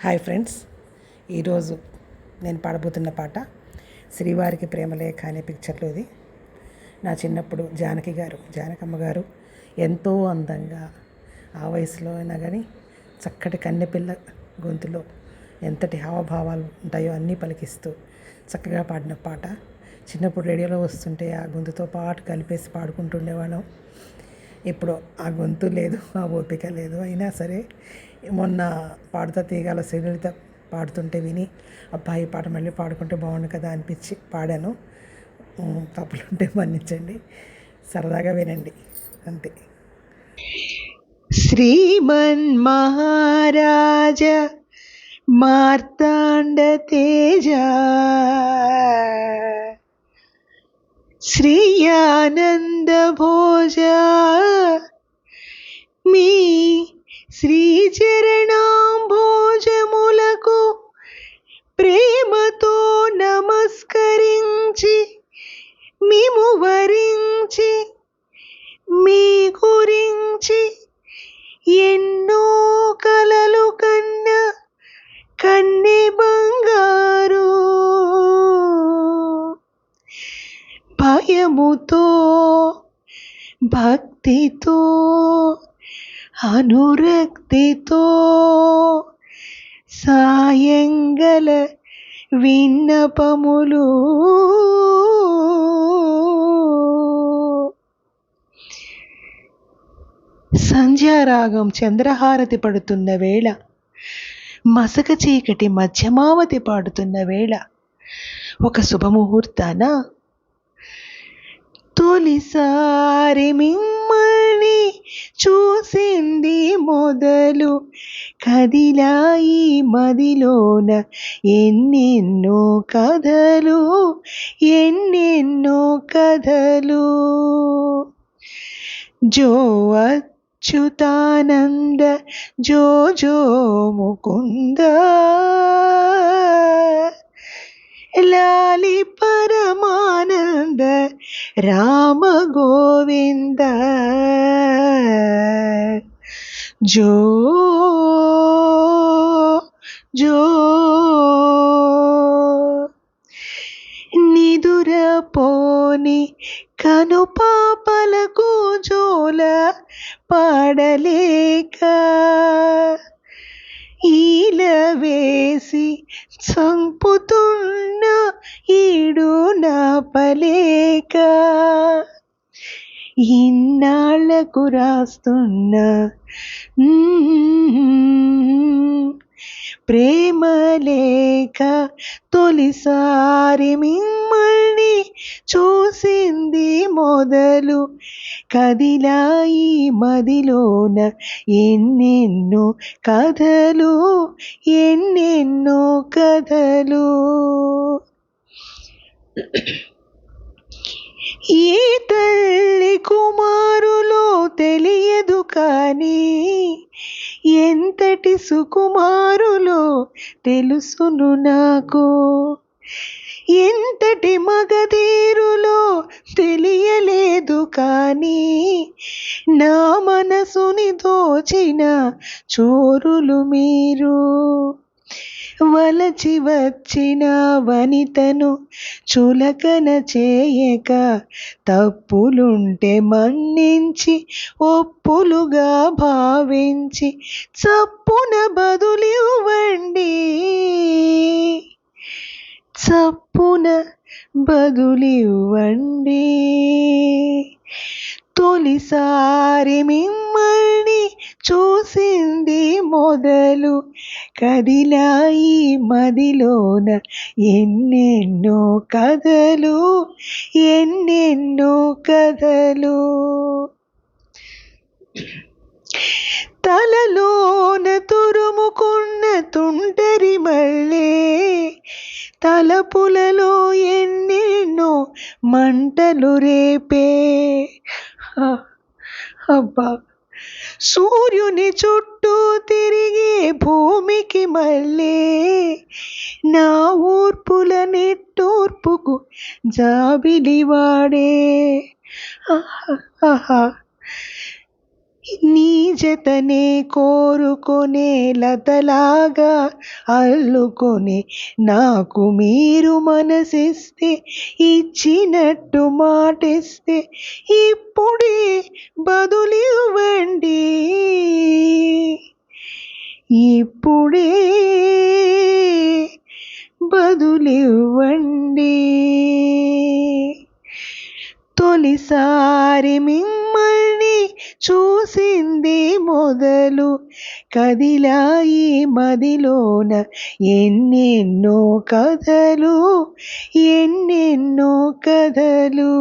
Hi friends, ఈరోజు నేను పాడబోతున్న పాట శ్రీవారికి ప్రేమలేఖ అనే పిక్చర్లోది. నా చిన్నప్పుడు జానకమ్మ గారు ఎంతో అందంగా, ఆ వయసులో అయినా కానీ చక్కటి కన్నెపిల్ల గొంతులో ఎంతటి హావభావాలు ఉంటాయో అన్నీ పలికిస్తూ చక్కగా పాడిన పాట. చిన్నప్పుడు రేడియోలో వస్తుంటే ఆ గొంతుతో పాటు కలిపేసి పాడుకుంటుండేవాళ్ళం. ఇప్పుడు ఆ గొంతు లేదు, ఆ ఓపిక లేదు. అయినా సరే మొన్న పాడుతా తీగాల శ్రీలలిత పాడుతుంటే విని, అబ్బాయి పాట మళ్ళీ పాడుకుంటే బాగుండు కదా అనిపించి పాడాను. తప్పులుంటే మన్నించండి, సరదాగా వినండి అంతే. శ్రీమన్ మహారాజ మార్తాండ తేజ శ్రీయానంద భోజ మీ శ్రీచరణాంభోజములకు ప్రేమతో నమస్కరించి మిము వరించి మీ గురించి ఎన్నో కలలు కన్నె బంగారు భయముతో భక్తితో అనురక్తితో సాయంగల విన్నపములు సంధ్యారాగం చంద్రహారతి పడుతున్న వేళ, మసక చీకటి మధ్యమావతి పాడుతున్న వేళ, ఒక శుభముహూర్తాన తొలిసారి మిమ్మల్ని చూసింది మొదలు కదిలాయి మదిలోన ఎన్నెన్నో కథలు, ఎన్నెన్నో కథలు. జో అచ్యుతానంద జో జో ముకుంద లాలి పరమానంద రామ గోవింద జో జో నిదురపోని కనుపాపలకు జోల పాడలేక ఈల వేసి చంపుతున్న ఈడు నాపలేక ఇన్నాళ్లకు రాస్తున్న ప్రేమలేఖ, తొలిసారి మిమ్మల్ని చూసింది మొదలు కదిలాయి మదిలోన ఎన్నెన్నో కథలు, ఎన్నెన్నో కథలు. ఏ తల్లి కుమారులో తెలియదు కానీ ఎంతటి సుకుమారులో తెలుసును నాకు, ఎంతటి మగధీరులో తెలియలేదు కానీ నా మనసుని దోచిన చోరులు మీరు. వలచి వచ్చిన వనితను చులకన చేయక తప్పులుంటే మన్నించి ఒప్పులుగా భావించి చప్పున బదులివ్వండి, చప్పున బదులివ్వండి. తొలిసారి మిమ్మల్ని చూసింది మొదలు కదిలాయి మదిలోన ఎన్నెన్నో కథలు, ఎన్నెన్నో కథలు. తలలోన తురుముకున్న తుంటరి మళ్ళే తలపులలో ఎన్నెన్నో మంటలు రేపే. అబ్బా, సూర్యుని చుట్టూ తిరిగే భూమికి మళ్ళీ నా ఊర్పుల నిట్టూర్పుకు జాబిలివాడే. నీ జతనే కోరుకొనే లతలాగా అల్లుకొనే నాకు మీరు మనసిస్తే ఇచ్చినట్టు మాటిస్తే ఇప్పుడే బదులివ్వండి, ఇప్పుడే బదులివ్వండి. తొలిసారి మిమ్మల్ని చూసింది మొదలు కదిలాయి మదిలోన ఎన్నెన్నో కథలు, ఎన్నెన్నో కథలు.